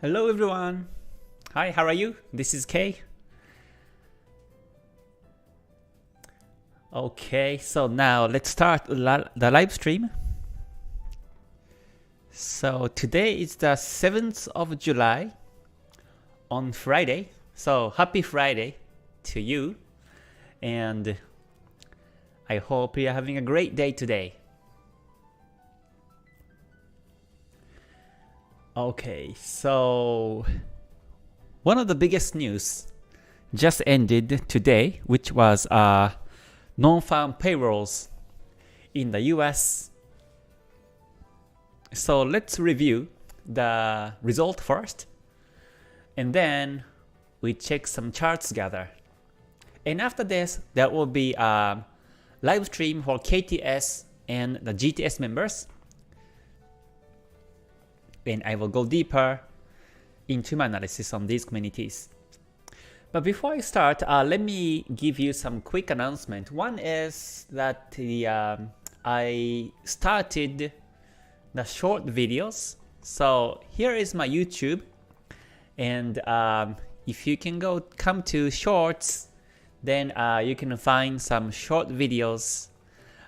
Hello everyone. Hi, how are you? This is Kei. Okay, so now let's start the live stream. So today is the 7th of July on Friday. So happy Friday to you. And I hope you're having a great day today. Okay, so one of the biggest news just ended today, which was non-farm payrolls in the US. So let's review the result first, and then we check some charts together. And after this, there will be a live stream for KTS and the GTS members. And I will go deeper into my analysis on these communities. But before I start, let me give you some quick announcement. One is that I started the short videos. So here is my YouTube, and if you can come to shorts, then you can find some short videos.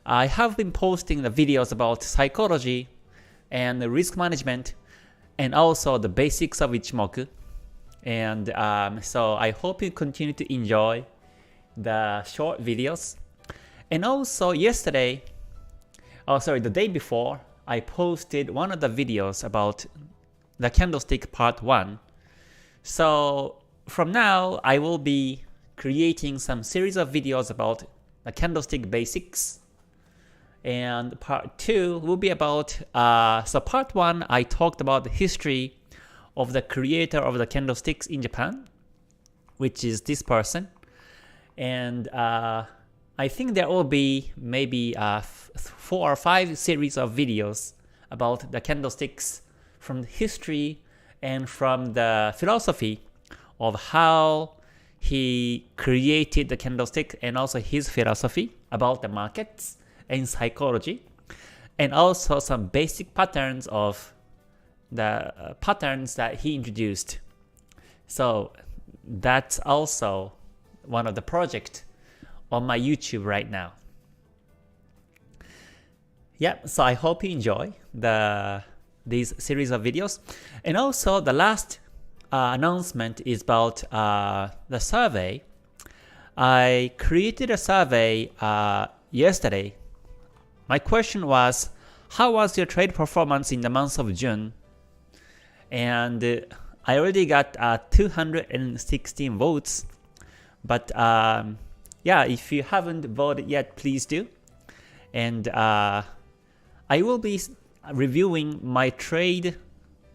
I have been posting the videos about psychology and risk management, and also the basics of Ichimoku. And so I hope you continue to enjoy the short videos. And also yesterday, the day before, I posted one of the videos about the candlestick part 1. So from now, I will be creating some series of videos about the candlestick basics. And part 2 will be about, so part 1 I talked about the history of the creator of the candlesticks in Japan, which is this person. And I think there will be maybe 4 or 5 series of videos about the candlesticks from the history and from the philosophy of how he created the candlestick, and also his philosophy about the markets and psychology, and also some basic patterns of the patterns that he introduced. So that's also one of the projects on my YouTube right now. Yeah, so I hope you enjoy these series of videos. And also the last announcement is about the survey. I created a survey yesterday. My question was, how was your trade performance in the month of June? And I already got 216 votes. But yeah, if you haven't voted yet, please do. And I will be reviewing my trade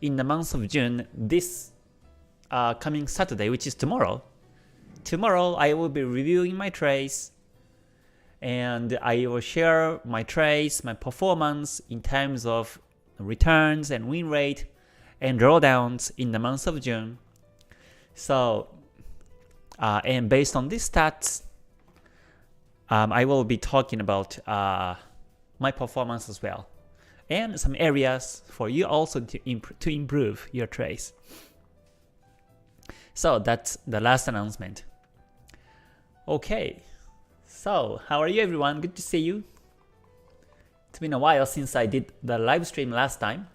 in the month of June this coming Saturday, which is tomorrow. Tomorrow I will be reviewing my trades, and I will share my trades, my performance in terms of returns and win rate and drawdowns in the month of June. So, and based on these stats, I will be talking about my performance as well, and some areas for you also to improve your trades. So that's the last announcement. Okay. So, how are you everyone? Good to see you. It's been a while since I did the live stream last time,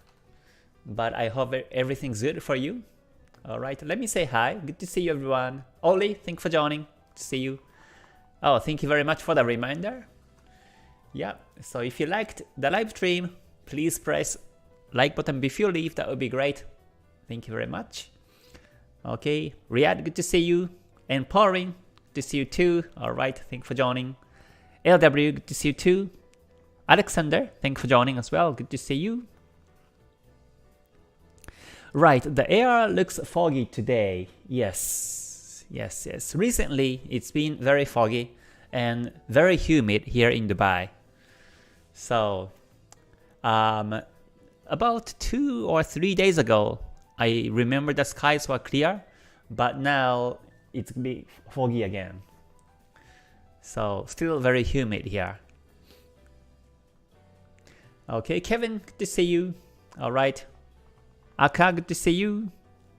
but I hope everything's good for you. Alright, let me say hi. Good to see you everyone. Oli, thank you for joining. Good to see you. Oh, thank you very much for the reminder. Yeah, so if you liked the live stream, please press like button before you leave. That would be great. Thank you very much. Okay, Riyadh, good to see you. And Pauline, good to see you too. Alright, thank you for joining. LW, good to see you too. Alexander, thank you for joining as well. Good to see you. Right, the air looks foggy today. Yes. Recently, it's been very foggy and very humid here in Dubai. So, about 2 or 3 days ago, I remember the skies were clear, but now it's a bit foggy again. So still very humid here. Okay, Kevin, good to see you. Alright. Aka, good to see you.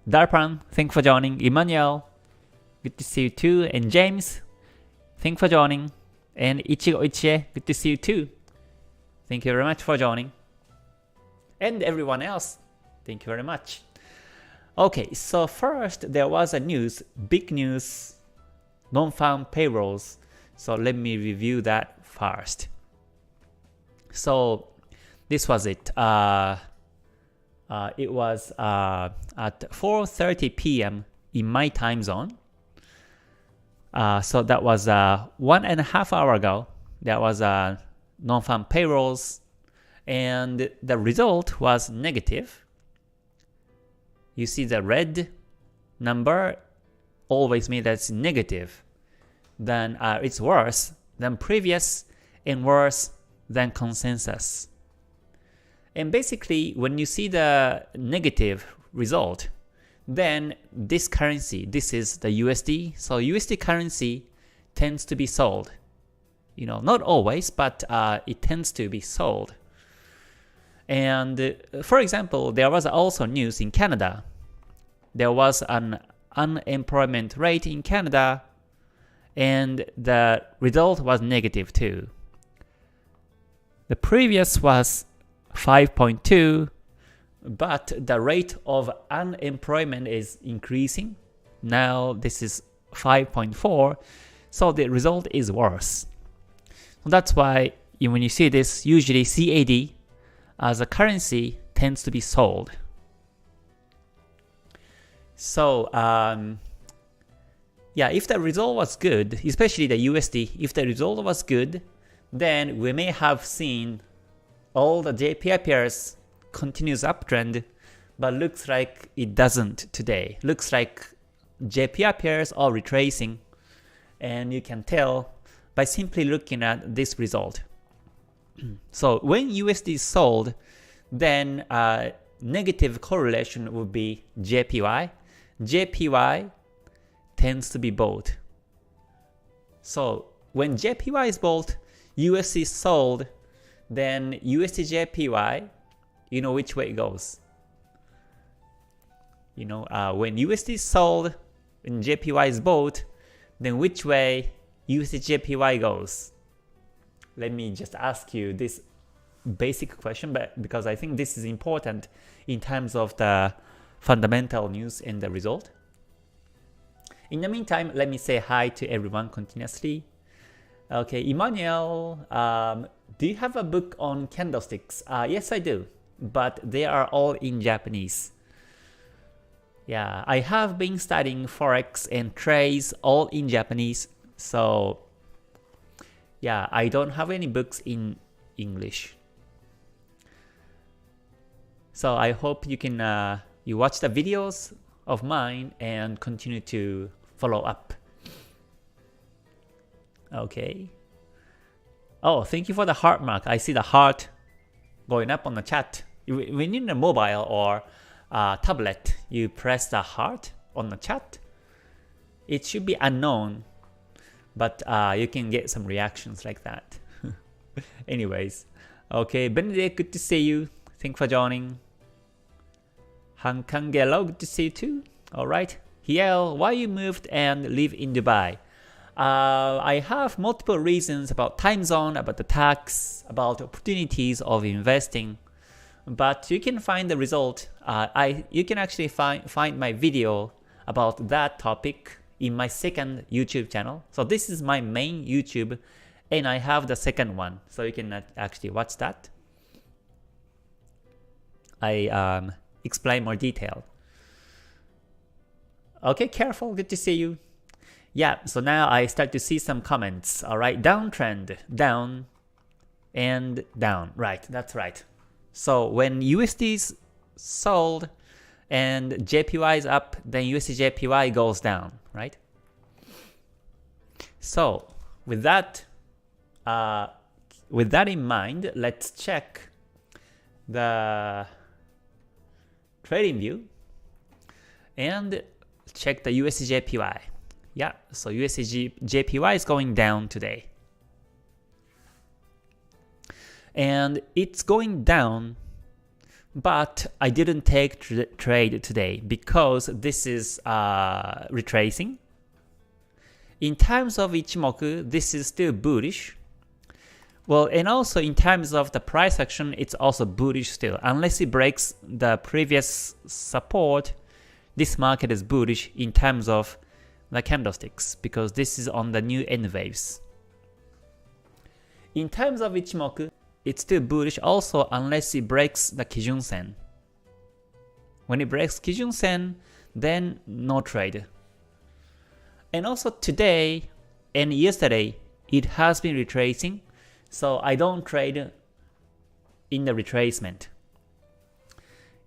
Darpan, thank you for joining. Emmanuel, good to see you too. And James, thank you for joining. And Ichigo Ichie, good to see you too. Thank you very much for joining. And everyone else, thank you very much. Okay, so first there was a news, big news, non-farm payrolls. So let me review that first. So this was it. It was at 4:30 p.m. in my time zone. So that was 1.5 hours ago. That was non-farm payrolls, and the result was negative. You see the red number always means that's negative. Then it's worse than previous and worse than consensus. And basically, when you see the negative result, then this currency, this is the USD. So USD currency tends to be sold. You know, not always, but it tends to be sold. And for example, there was also news in Canada. There was an unemployment rate in Canada, and the result was negative too. The previous was 5.2, but the rate of unemployment is increasing. Now this is 5.4, so the result is worse. So that's why when you see this, usually CAD as a currency tends to be sold. So yeah, if the result was good, especially the USD, if the result was good, then we may have seen all the JPY pairs continues uptrend, but looks like it doesn't today. Looks like JPY pairs are retracing, and you can tell by simply looking at this result. So when USD is sold, then negative correlation would be JPY. JPY tends to be bought. So when JPY is bought, USD is sold, then USD JPY, you know which way it goes. You know, when USD is sold and JPY is bought, then which way USD JPY goes? Let me just ask you this basic question, but because I think this is important in terms of the fundamental news and the result. In the meantime, let me say hi to everyone continuously. Okay, Emmanuel, do you have a book on candlesticks? Yes, I do, but they are all in Japanese. Yeah, I have been studying Forex and trades all in Japanese, so yeah, I don't have any books in English. So I hope you can you watch the videos of mine and continue to follow up. Okay. Oh, thank you for the heart mark. I see the heart going up on the chat. When you're in a mobile or tablet, you press the heart on the chat. It should be unknown, but you can get some reactions like that. Anyways, okay, Benedict, good to see you. Thanks for joining. Hankangelo, good to see you too. Alright. Hiel, why you moved and live in Dubai? I have multiple reasons about time zone, about the tax, about opportunities of investing. But you can find the result. You can actually find my video about that topic in my second YouTube channel. So this is my main YouTube, and I have the second one, so you can actually watch that. I explain more detail. Okay, careful, good to see you. Yeah, so now I start to see some comments. Alright, downtrend, down, and down. Right, that's right. So when USD is sold and JPY is up, then USD JPY goes down, right? So with that in mind, let's check the trading view and check the USD JPY. Yeah, so USD JPY is going down today. And it's going down but I didn't take trade today because this is retracing. In terms of Ichimoku, this is still bullish. Well, and also in terms of the price action, it's also bullish still. Unless it breaks the previous support, this market is bullish in terms of the candlesticks because this is on the new N waves. In terms of Ichimoku, it's still bullish also unless it breaks the Kijun Sen. When it breaks Kijun Sen, then no trade. And also today and yesterday, it has been retracing, so I don't trade in the retracement.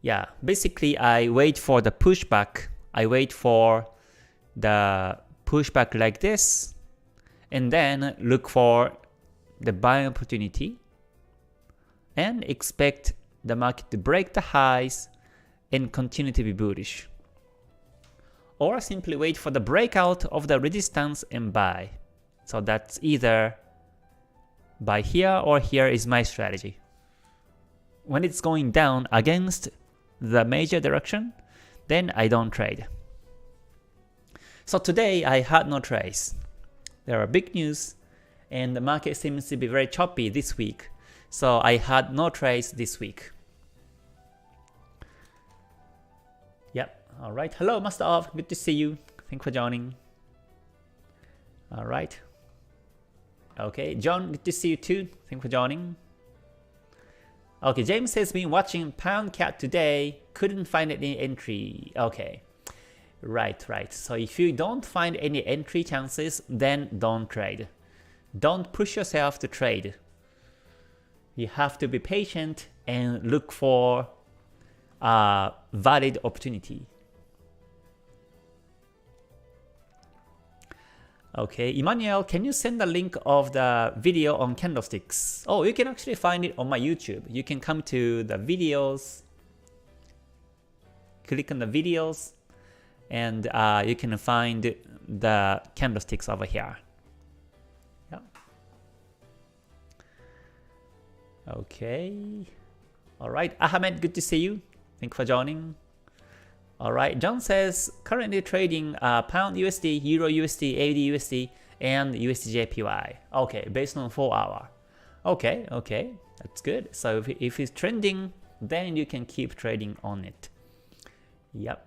Yeah, basically I wait for the pushback. I wait for the pushback like this, and then look for the buying opportunity and expect the market to break the highs and continue to be bullish. Or simply wait for the breakout of the resistance and buy. So that's either buy here or here is my strategy. When it's going down against the major direction, then I don't trade. So today I had no trades. There are big news and the market seems to be very choppy this week. So I had no trades this week. Yep, alright. Hello Master of, good to see you. Thanks for joining. Alright. Okay, John, good to see you too. Thanks for joining. Okay, James has been watching Pound Cat today. Couldn't find any entry. Okay. Right. So if you don't find any entry chances, then don't trade. Don't push yourself to trade. You have to be patient and look for a valid opportunity. Okay, Emmanuel, can you send the link of the video on candlesticks? Oh, you can actually find it on my YouTube. You can come to the videos, click on the videos, and you can find the candlesticks over here. Yeah. Okay. All right, Ahmed, good to see you. Thanks for joining. All right, John says currently trading Pound USD, Euro USD, AUD USD, and USD JPY. Okay, based on 4 hour. Okay, that's good. So if it's trending, then you can keep trading on it. Yep.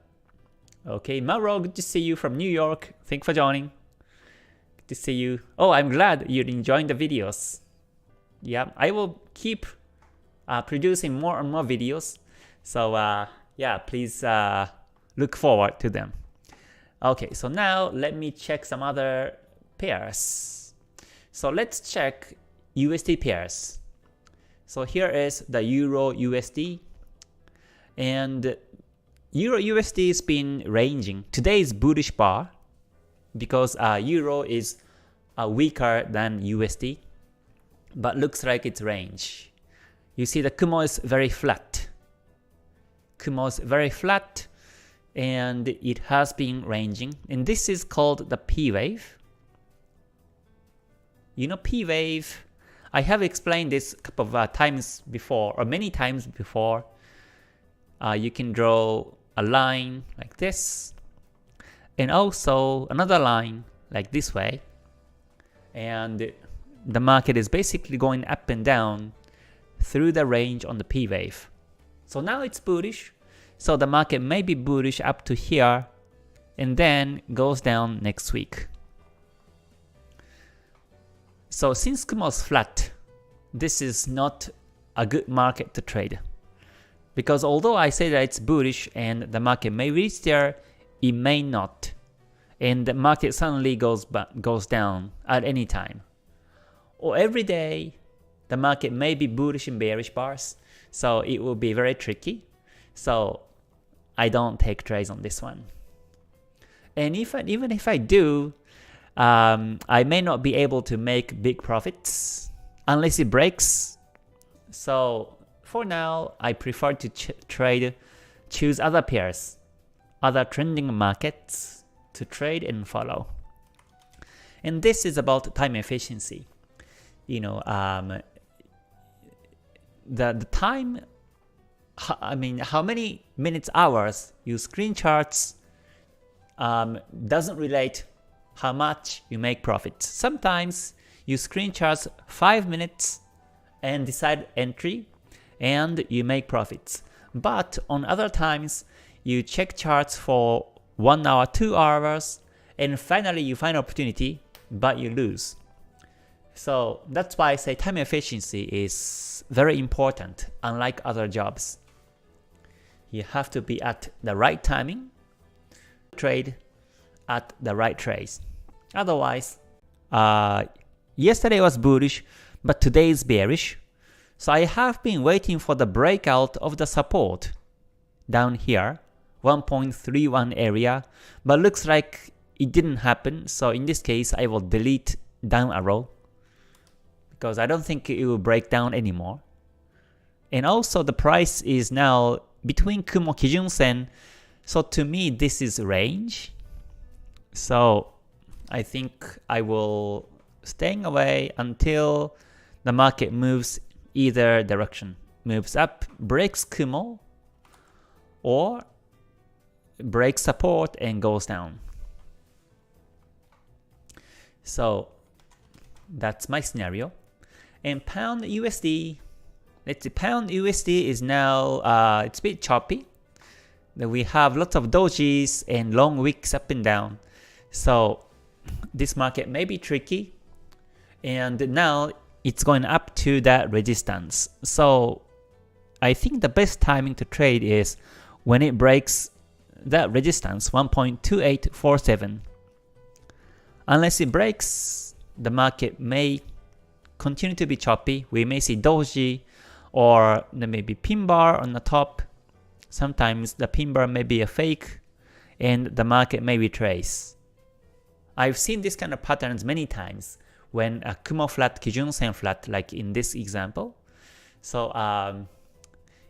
Okay, Mauro, good to see you from New York. Thanks for joining. Good to see you. Oh, I'm glad you're enjoying the videos. Yeah, I will keep producing more and more videos. So yeah, please look forward to them. Okay, so now let me check some other pairs. So let's check USD pairs. So here is the Euro USD, and Euro USD has been ranging. Today is bullish bar because Euro is weaker than USD, but looks like it's range. You see the Kumo is very flat. Kumo is very flat, and it has been ranging, and this is called the P wave. You know P wave, I have explained this a couple of times before, or many times before. You can draw a line like this, and also another line like this way, and the market is basically going up and down through the range on the P wave. So now it's bullish, so the market may be bullish up to here, and then goes down next week. So since Kumo is flat, this is not a good market to trade. Because although I say that it's bullish and the market may reach there, it may not. And the market suddenly goes down at any time. Or every day, the market may be bullish and bearish bars, so it will be very tricky. So I don't take trades on this one. And even if I do, I may not be able to make big profits unless it breaks. So for now, I prefer to choose other pairs, other trending markets to trade and follow. And this is about time efficiency. You know, the time how many minutes, hours you screen charts doesn't relate how much you make profit. Sometimes you screen charts 5 minutes and decide entry and you make profits. But on other times, you check charts for 1 hour, 2 hours, and finally you find opportunity, but you lose. So that's why I say time efficiency is very important, unlike other jobs. You have to be at the right timing, trade at the right trades. Otherwise, yesterday was bullish, but today is bearish. So I have been waiting for the breakout of the support down here, 1.31 area, but looks like it didn't happen. So in this case, I will delete down arrow because I don't think it will break down anymore. And also the price is now between Kumo Kijun Sen. So to me, this is range. So I think I will staying away until the market moves either direction. Moves up, breaks Kumo, or breaks support and goes down. So that's my scenario. And pound USD, let's see, pound USD is now, it's a bit choppy. We have lots of dojis and long wicks up and down. So this market may be tricky. And now it's going up to that resistance. So I think the best timing to trade is when it breaks that resistance, 1.2847. Unless it breaks, the market may continue to be choppy. We may see doji, or there may be pin bar on the top. Sometimes the pin bar may be a fake, and the market may retrace. I've seen this kind of patterns many times when a Kumo flat, Kijun Sen flat, like in this example. So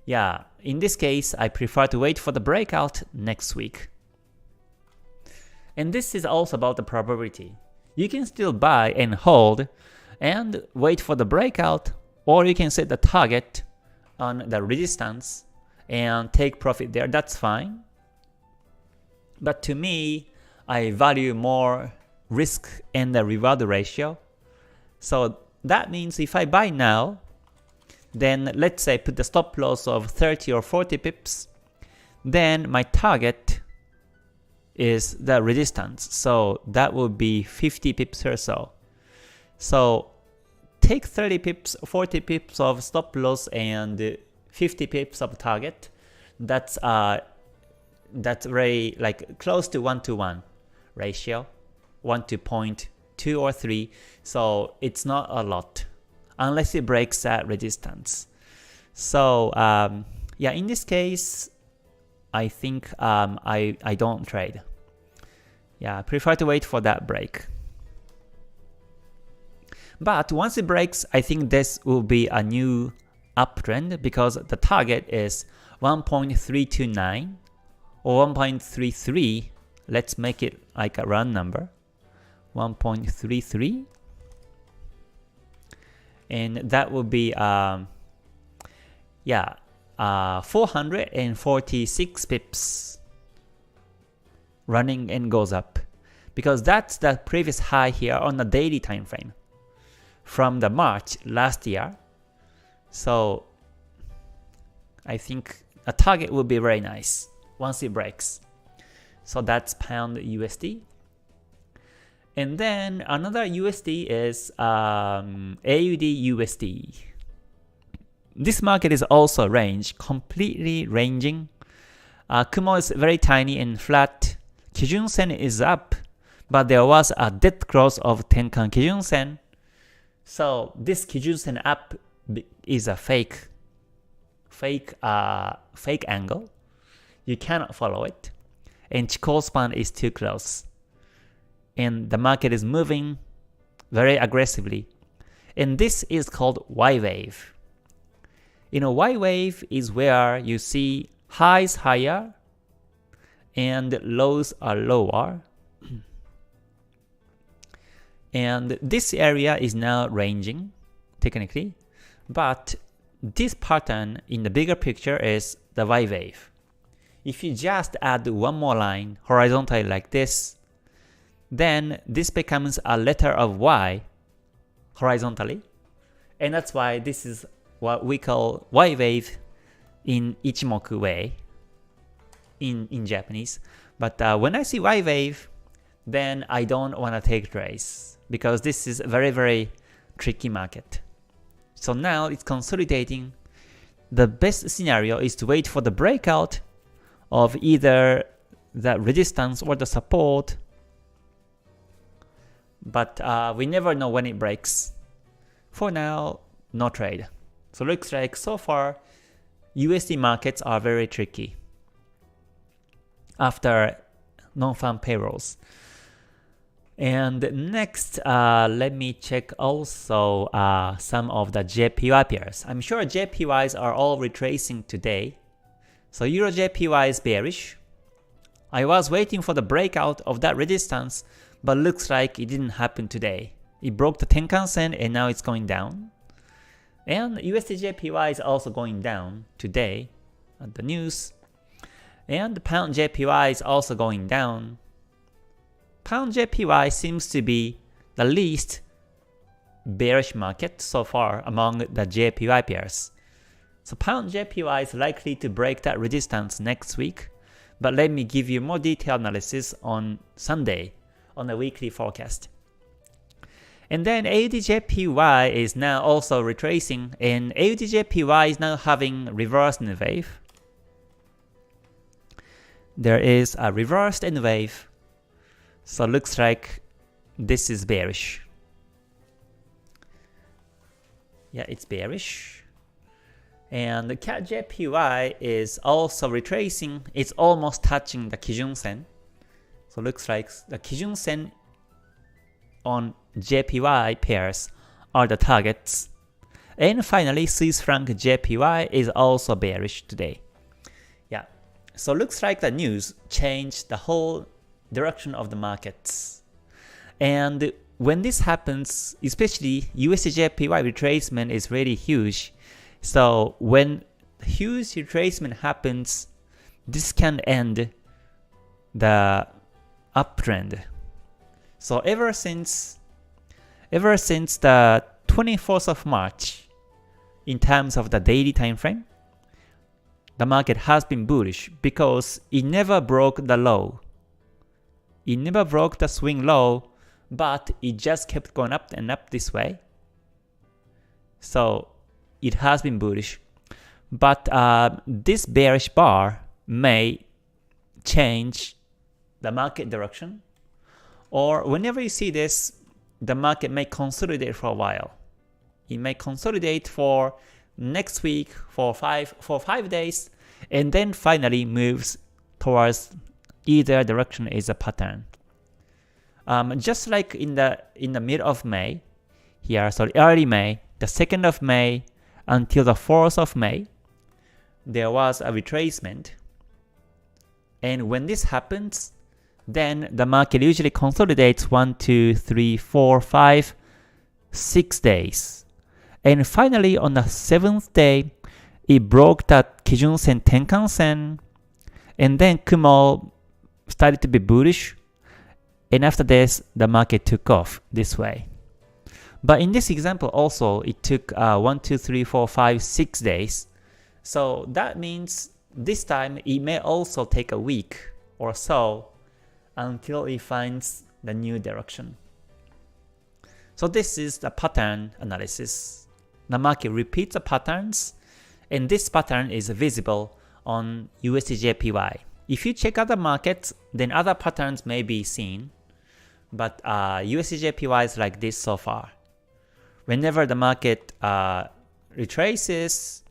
yeah, in this case, I prefer to wait for the breakout next week. And this is also about the probability. You can still buy and hold and wait for the breakout, or you can set the target on the resistance and take profit there. That's fine. But to me, I value more risk and the reward ratio. So that means if I buy now, then let's say put the stop loss of 30 or 40 pips, then my target is the resistance. So that will be 50 pips or so. So take 30 pips, 40 pips of stop loss and 50 pips of target. That's very like close to 1-to-1 ratio, 1 to 0.2 or 3. So it's not a lot unless it breaks that resistance. So yeah, in this case, I think I don't trade. Yeah, I prefer to wait for that break. But once it breaks, I think this will be a new uptrend because the target is 1.329 or 1.33. Let's make it like a round number. 1.33. And that will be 446 pips running and goes up, because that's the previous high here on the daily time frame from the March last year. So I think a target will be very nice once it breaks. So that's pound USD. And then another USD is AUD USD. This market is also range, completely ranging. Kumo is very tiny and flat. Kijun Sen is up, but there was a dead cross of Tenkan Kijun Sen. So this Kijun Sen up is a fake angle. You cannot follow it. And Chikou span is too close. And the market is moving very aggressively. And this is called Y wave. You know, Y wave is where you see highs higher and lows are lower. And this area is now ranging technically, but this pattern in the bigger picture is the Y wave. If you just add one more line horizontally like this, then this becomes a letter of Y horizontally, and that's why this is what we call Y wave in Ichimoku way in Japanese. But when I see Y wave, then I don't want to take trades because this is a very, very tricky market. So now it's consolidating. The best scenario is to wait for the breakout of either the resistance or the support, but we never know when it breaks. For now, no trade. So looks like so far USD markets are very tricky after non-farm payrolls. And next, let me check also some of the JPY pairs. I'm sure JPYs are all retracing today. So Euro JPY is bearish. I was waiting for the breakout of that resistance, but looks like it didn't happen today. It broke the Tenkan Sen and now it's going down. And USD JPY is also going down today at the news. And the Pound JPY is also going down. Pound JPY seems to be the least bearish market so far among the JPY pairs. So Pound JPY is likely to break that resistance next week, but let me give you more detailed analysis on Sunday on the weekly forecast. And then AUD JPY is now also retracing, and AUD JPY is now having reversed N wave. There is a reversed N wave, so looks like this is bearish. Yeah, it's bearish. And the CAD JPY is also retracing. It's almost touching the Kijun Sen. So looks like the Kijun Sen on JPY pairs are the targets. And finally, Swiss franc JPY is also bearish today. Yeah, so looks like the news changed the whole direction of the markets. And when this happens, especially USD JPY retracement is really huge. So when huge retracement happens, this can end the uptrend. So ever since the 24th of March, in terms of the daily time frame, the market has been bullish because it never broke the low. It never broke the swing low, but it just kept going up and up this way. So it has been bullish. But this bearish bar may change the market direction. Or whenever you see this, the market may consolidate for a while. It may consolidate for next week for 5 days, and then finally moves towards either direction is a pattern. Just like in the mid of May, here, sorry, early May, the 2nd of May until the 4th of May, there was a retracement. And when this happens, then the market usually consolidates 1, 2, 3, 4, 5, 6 days. And finally, on the 7th day, it broke that Kijun Sen Tenkan Sen, and then Kumo started to be bullish, and after this, the market took off this way. But in this example also, it took 1, 2, 3, 4, 5, 6 days. So that means this time it may also take a week or so until it finds the new direction. So this is the pattern analysis. The market repeats the patterns, and this pattern is visible on USD JPY. If you check other markets, then other patterns may be seen, but USD JPY is like this so far. Whenever the market retraces,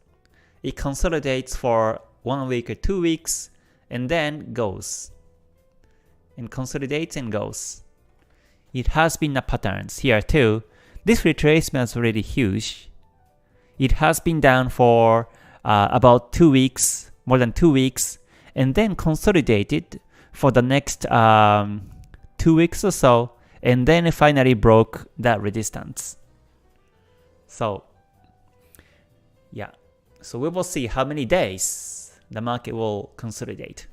it consolidates for 1 week or 2 weeks, and then goes. And consolidates and goes. It has been a patterns here too. This retracement is already huge. It has been down for about 2 weeks, more than 2 weeks, and then consolidated for the next 2 weeks or so, and then it finally broke that resistance. So Yeah, so we will see how many days the market will consolidate.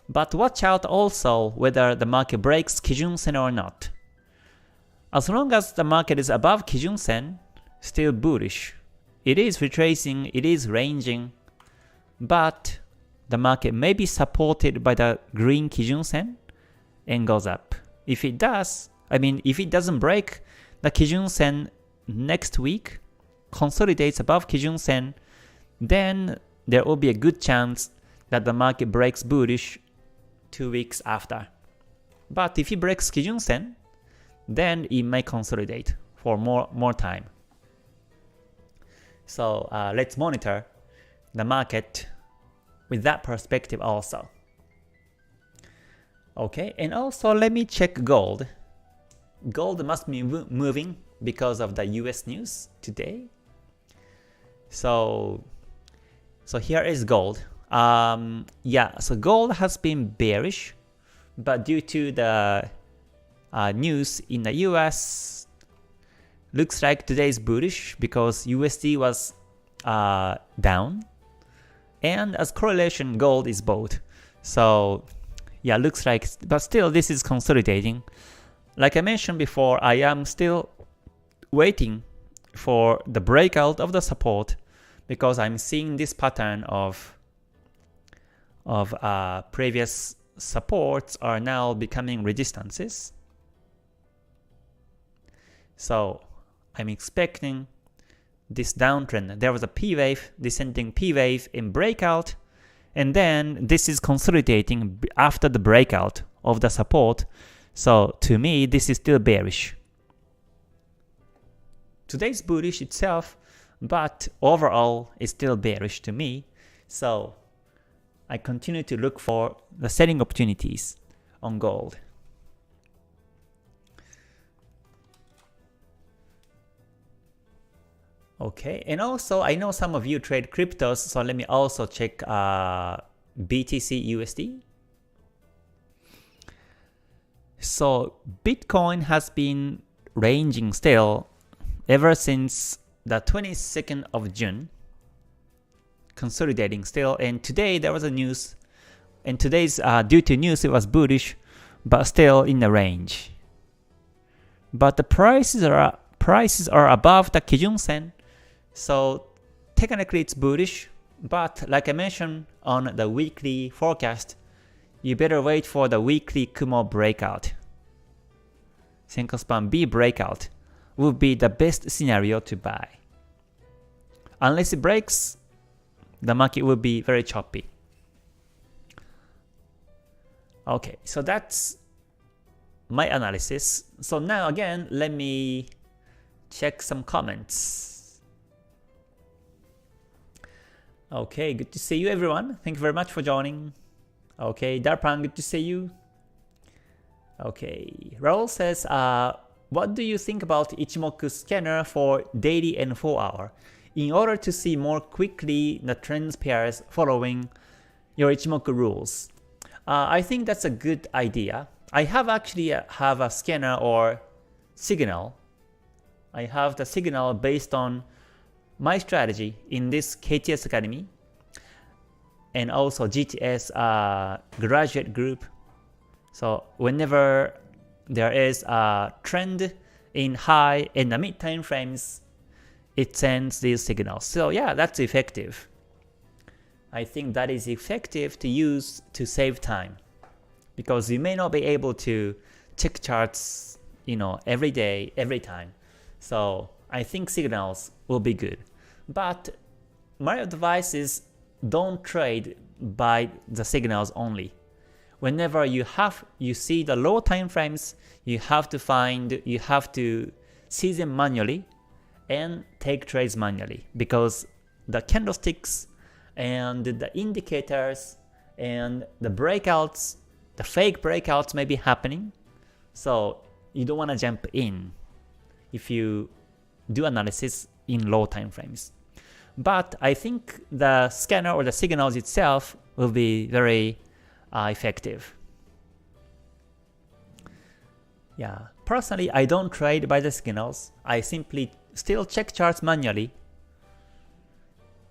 But watch out also whether the market breaks Kijun-sen or not. As long as the market is above Kijun-sen, still bullish. It is retracing, it is ranging, but the market may be supported by the green Kijun-sen and goes up. If it does, if it doesn't break the Kijun-sen next week, consolidates above Kijun-sen, then there will be a good chance that the market breaks bullish 2 weeks after. But if it breaks Kijun-sen, then it may consolidate for more time. So let's monitor the market with that perspective also. Okay, and also let me check gold. Gold must be moving because of the US news today. So here is gold. So gold has been bearish, but due to the news in the US, looks like today is bullish because USD was down, and as correlation, gold is bought. So yeah, looks like, but still this is consolidating. Like I mentioned before, I am still waiting for the breakout of the support because I'm seeing this pattern of previous supports are now becoming resistances. So I'm expecting this downtrend. There was a P wave, descending P wave in breakout, and then this is consolidating after the breakout of the support. So to me, this is still bearish. Today's bullish itself, but overall it's still bearish to me. So I continue to look for the selling opportunities on gold. Okay, and also I know some of you trade cryptos, so let me also check BTC USD. So Bitcoin has been ranging still ever since the 22nd of June, consolidating still, and today there was a news, and today's due to news it was bullish, but still in the range. But the prices are above the Kijun-sen, so technically it's bullish, but like I mentioned on the weekly forecast, you better wait for the weekly Kumo breakout. Senko span B breakout would be the best scenario to buy. Unless it breaks, the market will be very choppy. Okay, so that's my analysis. So now again, let me check some comments. Okay, good to see you everyone. Thank you very much for joining. Okay, Darpan, good to see you. Okay, Raul says, what do you think about Ichimoku scanner for daily and 4-hour in order to see more quickly the trends pairs following your Ichimoku rules? I think that's a good idea. I have actually have a scanner or signal. I have the signal based on my strategy in this KTS Academy and also GTS graduate group. So whenever there is a trend in high and the mid time frames, it sends these signals. So yeah, that's effective. I think that is effective to use to save time, because you may not be able to check charts, every day, every time. So I think signals will be good. But my advice is don't trade by the signals only. Whenever you see the low time frames, you have to see them manually and take trades manually, because the candlesticks and the indicators and the breakouts, the fake breakouts may be happening. So you don't want to jump in if you do analysis in low time frames. But I think the scanner or the signals itself will be very effective. Yeah, personally I don't trade by the signals. I simply still check charts manually.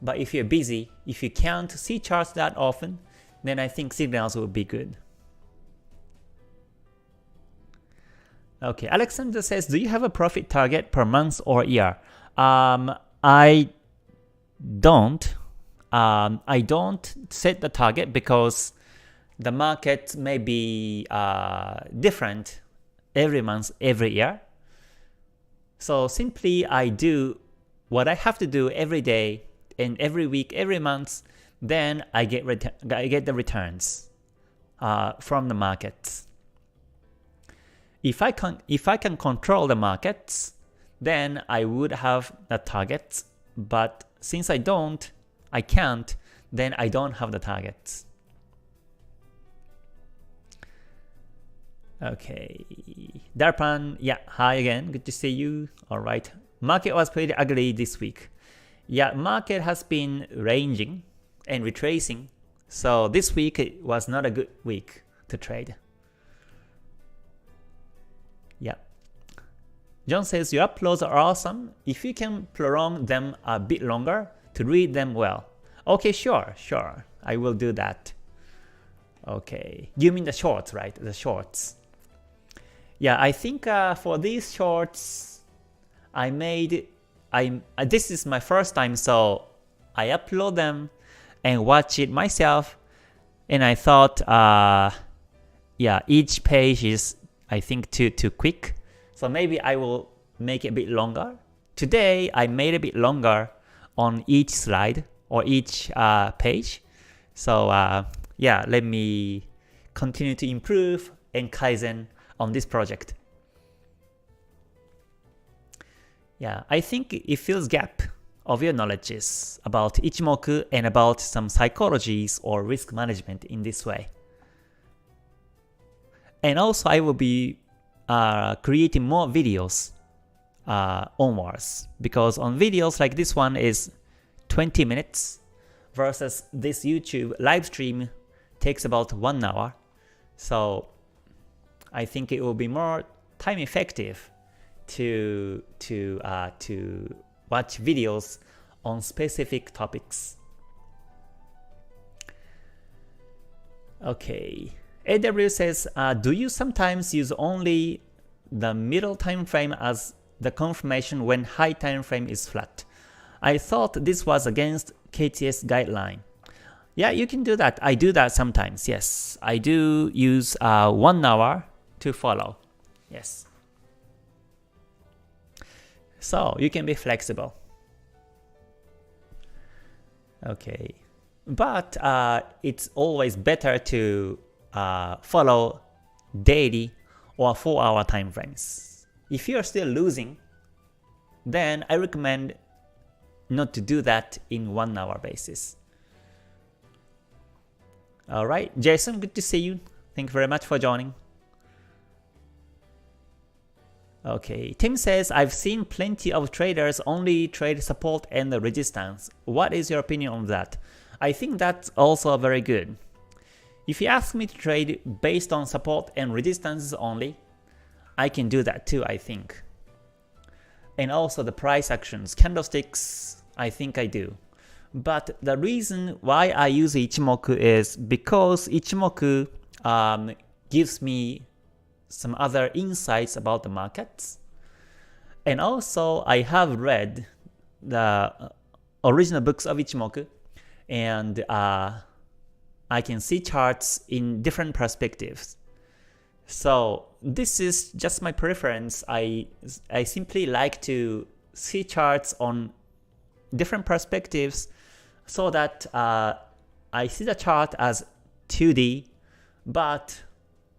But if you're busy, if you can't see charts that often, then I think signals will be good. Okay, Alexander says, do you have a profit target per month or year? I don't. I don't set the target because the market may be different every month, every year. So simply I do what I have to do every day and every week, every month, then I get the returns from the markets. If I can control the markets, then I would have the targets. But since I can't, then I don't have the targets. Okay, Darpan, yeah, hi again, good to see you. All right, market was pretty ugly this week. Yeah, market has been ranging and retracing, so this week it was not a good week to trade. Yeah, John says your uploads are awesome. If you can prolong them a bit longer to read them well. Okay, sure, I will do that. Okay, you mean the shorts, right? The shorts. Yeah, I think for these shorts, this is my first time, so I upload them and watch it myself, and I thought, yeah, each page is, I think, too quick, so maybe I will make it a bit longer. Today, I made it a bit longer on each slide or each page, so yeah, let me continue to improve and kaizen on this project. Yeah, I think it fills gap of your knowledges about Ichimoku and about some psychologies or risk management in this way. And also I will be creating more videos onwards, because on videos like this one is 20 minutes versus this YouTube live stream takes about 1 hour. So I think it will be more time effective to watch videos on specific topics. Okay, AW says, do you sometimes use only the middle time frame as the confirmation when high time frame is flat? I thought this was against KTS guideline. Yeah, you can do that. I do that sometimes. Yes, I do use 1 hour to follow. Yes. So you can be flexible. Okay, but it's always better to follow daily or 4-hour time frames. If you are still losing, then I recommend not to do that in 1 hour basis. Alright, Jason, good to see you. Thank you very much for joining. Okay, Tim says, I've seen plenty of traders only trade support and the resistance. What is your opinion on that? I think that's also very good. If you ask me to trade based on support and resistances only, I can do that too, I think. And also the price actions, candlesticks, I think I do. But the reason why I use Ichimoku is because Ichimoku gives me some other insights about the markets. And also I have read the original books of Ichimoku, and I can see charts in different perspectives. So this is just my preference. I simply like to see charts on different perspectives so that I see the chart as 2D, but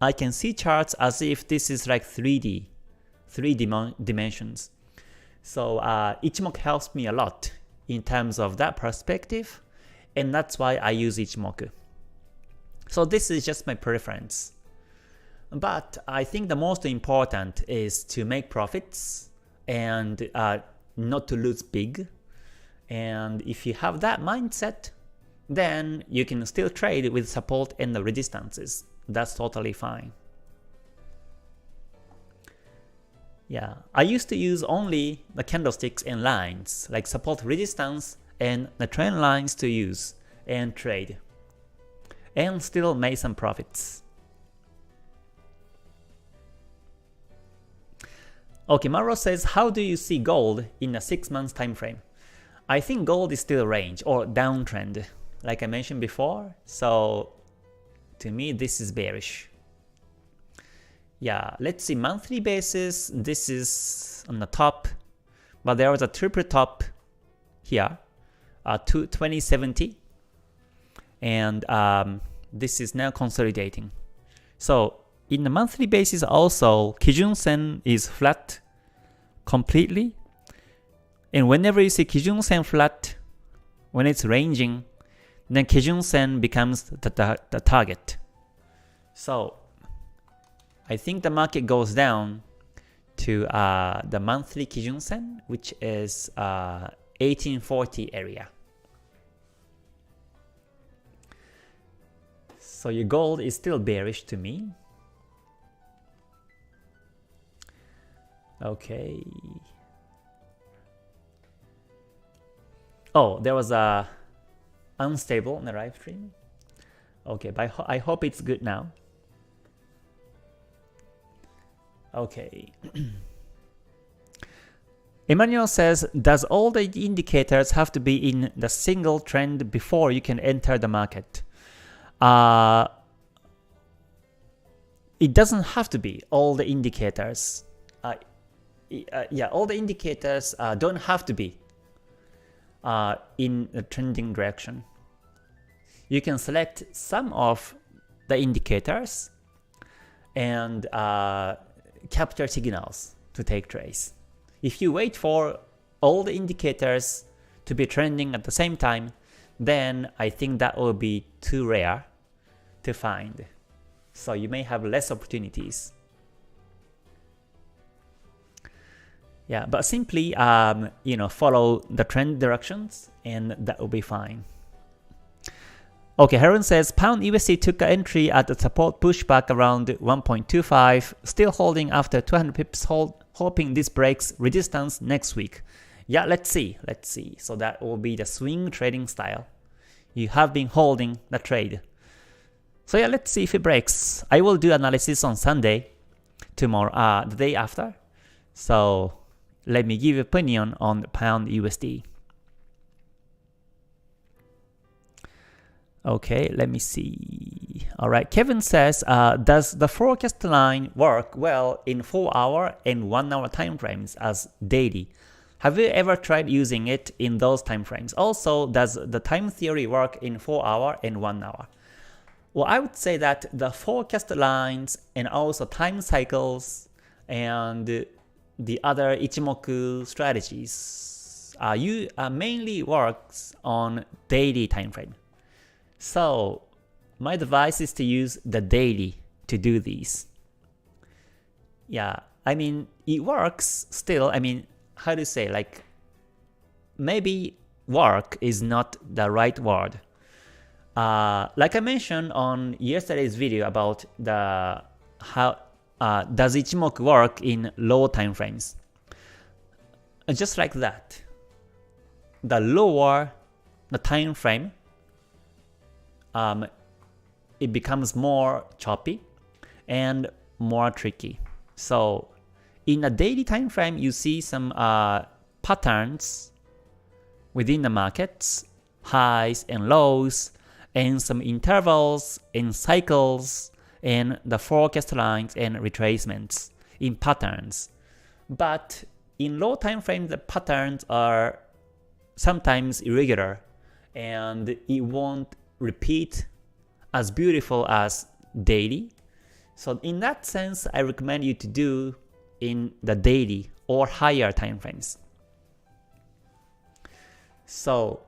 I can see charts as if this is like 3D, 3 dimensions. So Ichimoku helps me a lot in terms of that perspective, and that's why I use Ichimoku. So this is just my preference. But I think the most important is to make profits and not to lose big. And if you have that mindset, then you can still trade with support and the resistances. That's totally fine. Yeah, I used to use only the candlesticks and lines, like support, resistance, and the trend lines to use and trade, and still made some profits. Okay, Maro says, how do you see gold in a 6 months time frame? I think gold is still range or downtrend, like I mentioned before. So to me, this is bearish. Yeah, let's see, monthly basis, this is on the top, but there was a triple top here, 2070, and this is now consolidating. So in the monthly basis also, Kijun Sen is flat completely, and whenever you see Kijun Sen flat, when it's ranging, then Kijun Sen becomes the target. So I think the market goes down to the monthly Kijun Sen, which is 1840 area. So your gold is still bearish to me. Okay. Oh, there was a unstable on the live stream. Okay, but I hope it's good now. Okay. Emmanuel says, does all the indicators have to be in the single trend before you can enter the market? It doesn't have to be all the indicators. Yeah, all the indicators don't have to be in a trending direction. You can select some of the indicators and capture signals to take trades. If you wait for all the indicators to be trending at the same time, then I think that will be too rare to find. So you may have less opportunities. Yeah, but simply follow the trend directions and that will be fine. Okay, Heron says, Pound USD took an entry at the support pushback around 1.25, still holding after 200 pips, hoping this breaks resistance next week. Yeah, let's see. So that will be the swing trading style. You have been holding the trade. So yeah, let's see if it breaks. I will do analysis on Sunday, tomorrow, the day after. So let me give you opinion on the Pound USD. Okay, let me see. Alright, Kevin says, does the forecast line work well in 4-hour and 1-hour time frames as daily? Have you ever tried using it in those time frames? Also, does the time theory work in 4-hour and 1 hour? Well, I would say that the forecast lines and also time cycles and the other Ichimoku strategies mainly works on daily time frame. So my advice is to use the daily to do these. Yeah, I mean, it works still. I mean, how to say, like, maybe work is not the right word. Like I mentioned on yesterday's video about the how does Ichimoku work in low time frames. Just like that. The lower the time frame, it becomes more choppy and more tricky. So in a daily time frame, you see some patterns within the markets, highs and lows, and some intervals and cycles, and the forecast lines and retracements in patterns. But in low time frame, the patterns are sometimes irregular, and it won't repeat as beautiful as daily. So in that sense, I recommend you to do in the daily or higher time frames. So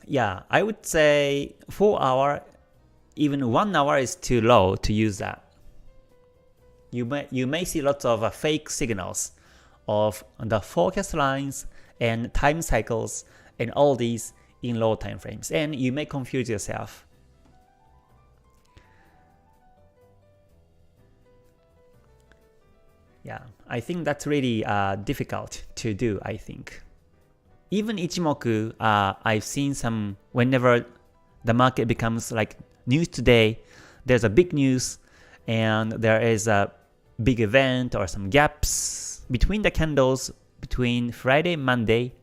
yeah, I would say 4-hour, even 1 hour is too low to use that. You may see lots of fake signals of the forecast lines and time cycles and all these in low time frames, and you may confuse yourself. Yeah, I think that's really difficult to do, I think. even Ichimoku, I've seen some, whenever the market becomes like news today, there's a big news and there is a big event or some gaps between the candles between Friday and Monday,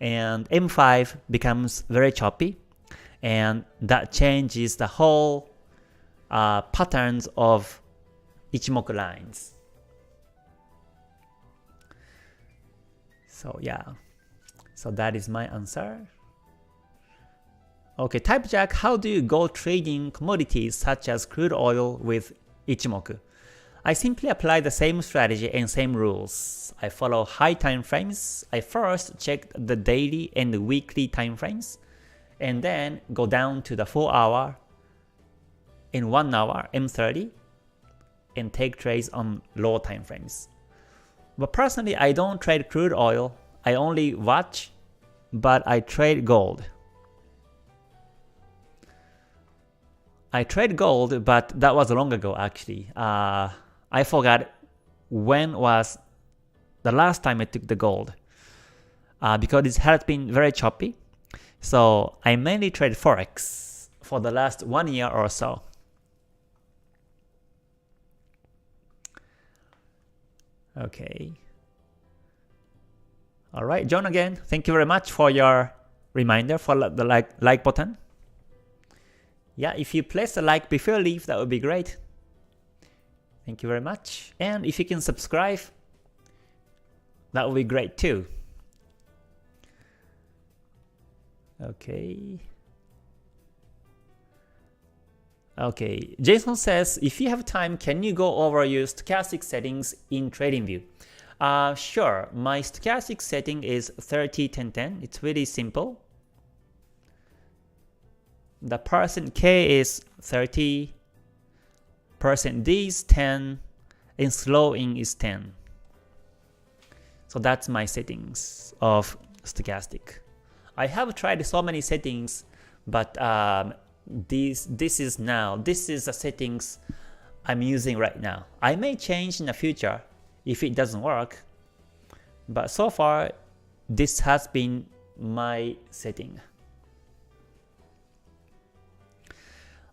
and M5 becomes very choppy, and that changes the whole patterns of Ichimoku lines. So yeah, so that is my answer. Okay, Type Jack, how do you go trading commodities such as crude oil with Ichimoku? I simply apply the same strategy and same rules. I follow high time frames. I first check the daily and the weekly time frames, and then go down to the 4 hour and 1 hour M30 and take trades on low time frames. But personally, I don't trade crude oil. I only watch, but I trade gold. I trade gold, but that was long ago actually. I forgot when was the last time I took the gold, because it has been very choppy. So I mainly trade Forex for the last 1 year or so. Okay. Alright, John again, thank you very much for your reminder for the like button. Yeah, if you place the like before you leave, that would be great. Thank you very much. And if you can subscribe, that would be great too. Okay. Okay, Jason says, if you have time, can you go over your stochastic settings in TradingView? Sure, my stochastic setting is 30-10-10. It's really simple. The %K is 30, %D is 10, and slowing is 10. So that's my settings of stochastic. I have tried so many settings, but this is the settings I'm using right now. I may change in the future if it doesn't work, but so far this has been my setting.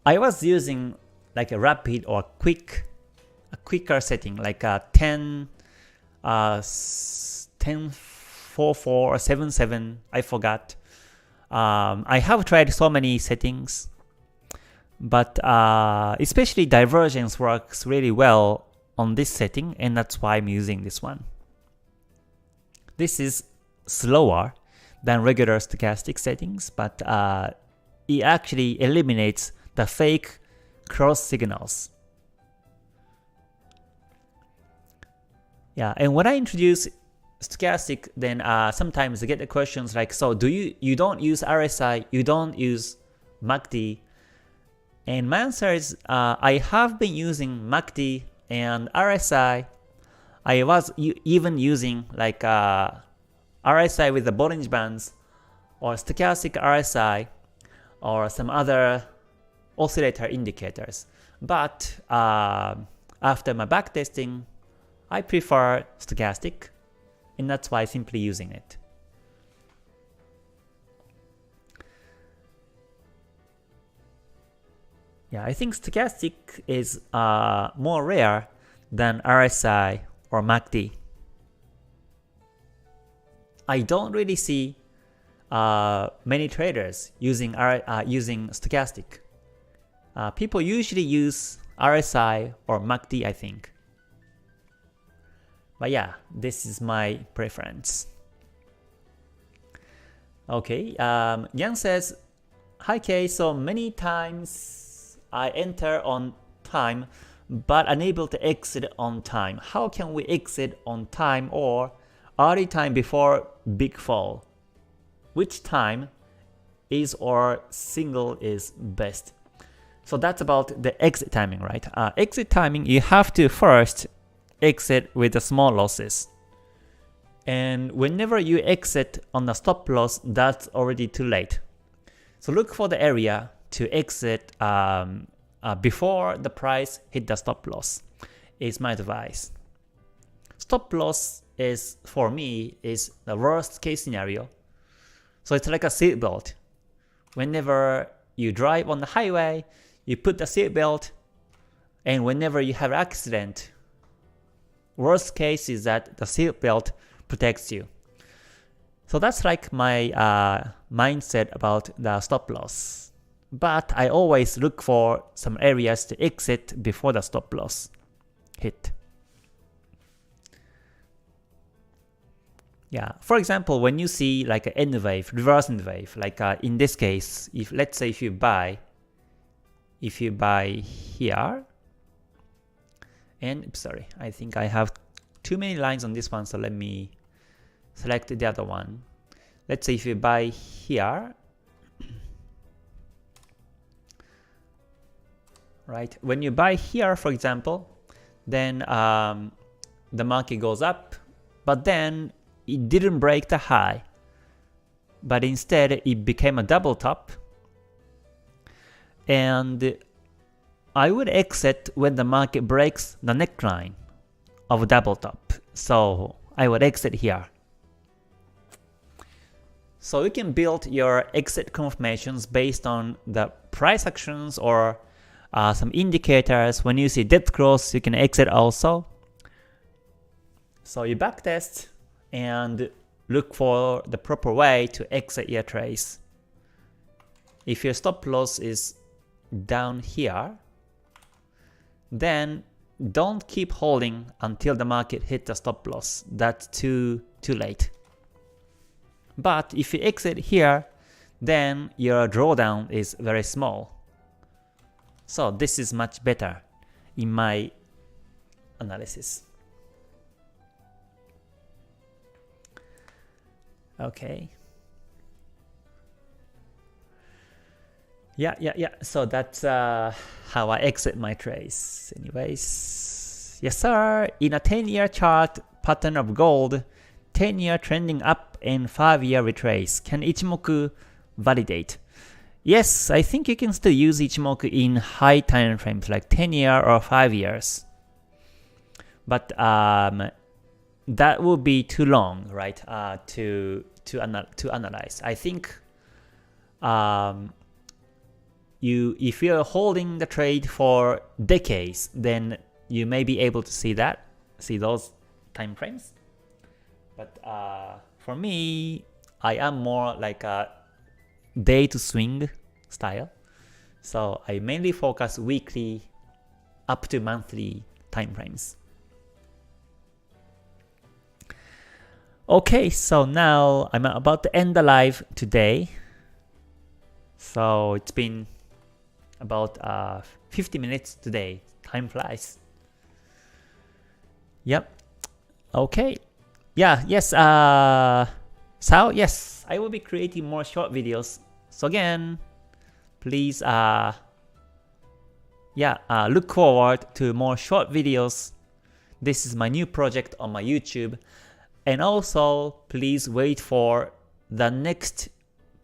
I was using like a rapid or quicker setting, like a 10, 10-4-4 or 7-7, I forgot. I have tried so many settings, but especially divergence works really well on this setting, and that's why I'm using this one. This is slower than regular stochastic settings, but it actually eliminates the fake cross signals. Yeah, and when I introduce stochastic, then sometimes I get the questions like, so do you don't use RSI, you don't use MACD? And my answer is I have been using MACD and RSI. I was even using like RSI with the Bollinger Bands, or stochastic RSI, or some other oscillator indicators. But after my backtesting, I prefer stochastic, and that's why I'm simply using it. Yeah, I think stochastic is more rare than RSI or MACD. I don't really see many traders using stochastic. People usually use RSI or MACD, I think. But yeah, this is my preference. Okay, Yang says, hi Kei, so many times I enter on time but unable to exit on time. How can we exit on time or early time before big fall? Which time is or single is best? So that's about the exit timing, right? Exit timing, you have to first exit with the small losses. And whenever you exit on the stop loss, that's already too late. So look for the area to exit before the price hit the stop loss, is my advice. Stop loss is, for me, is the worst case scenario. So it's like a seatbelt. Whenever you drive on the highway, you put the seatbelt, and whenever you have an accident, worst case is that the seatbelt protects you. So that's like my mindset about the stop loss. But I always look for some areas to exit before the stop loss hit. Yeah, for example, when you see like an N wave, reverse N wave, like in this case, if let's say if you buy here, and sorry, I think I have too many lines on this one, so let me select the other one. Let's say if you buy here, right? When you buy here, for example, then the market goes up, but then it didn't break the high, but instead it became a double top, and I would exit when the market breaks the neckline of a double top. So I would exit here. So you can build your exit confirmations based on the price actions or some indicators. When you see dead cross, you can exit also. So you backtest and look for the proper way to exit your trades. If your stop loss is down here, then don't keep holding until the market hits the stop loss. That's too late. But if you exit here, then your drawdown is very small. So this is much better in my analysis. Okay. Yeah. So that's how I exit my trades. Anyways, yes sir. In a 10-year chart pattern of gold, 10-year trending up and 5-year retrace, can Ichimoku validate? Yes, I think you can still use Ichimoku in high time frames like 10-year or 5 years. But that would be too long, right? To analyze. I think if you're holding the trade for decades, then you may be able to see those time frames. But for me, I am more like a day to swing style. So I mainly focus weekly up to monthly time frames. Okay, so now I'm about to end the live today. So it's been about 50 minutes today. Time flies. Yep. Okay. Yeah, yes. So yes, I will be creating more short videos. So again, please look forward to more short videos. This is my new project on my YouTube. And also, please wait for the next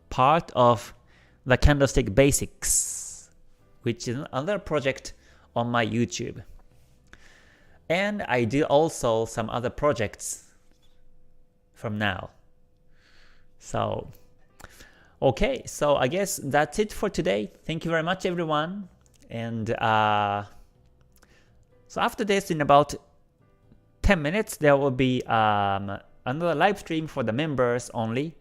part of the Candlestick Basics, which is another project on my YouTube. And I do also some other projects from now. So, okay, so I guess that's it for today. Thank you very much, everyone. And so after this, in about 10 minutes, there will be another live stream for the members only,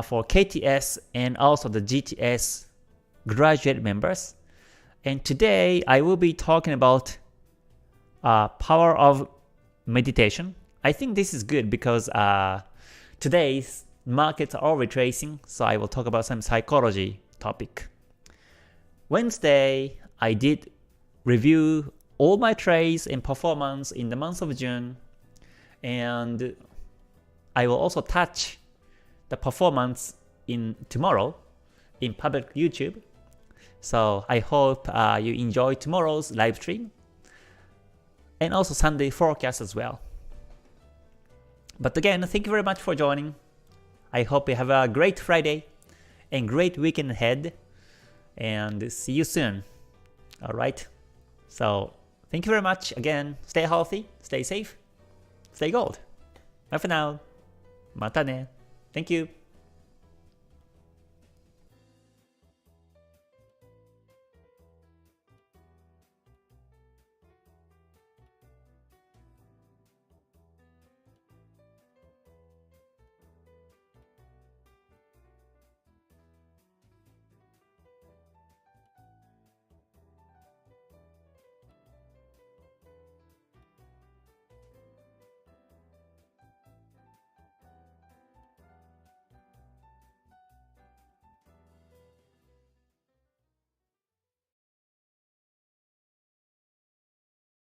for KTS and also the GTS graduate members. And today, I will be talking about power of meditation. I think this is good because today's markets are all retracing, so I will talk about some psychology topic. Wednesday, I did review all my trades and performance in the month of June, and I will also touch the performance in tomorrow in public YouTube. So I hope you enjoy tomorrow's live stream and also Sunday forecast as well. But again, thank you very much for joining. I hope you have a great Friday and great weekend ahead, and see you soon. Alright, so thank you very much again. Stay healthy, stay safe, stay gold. Bye for now. Mata ne. Thank you.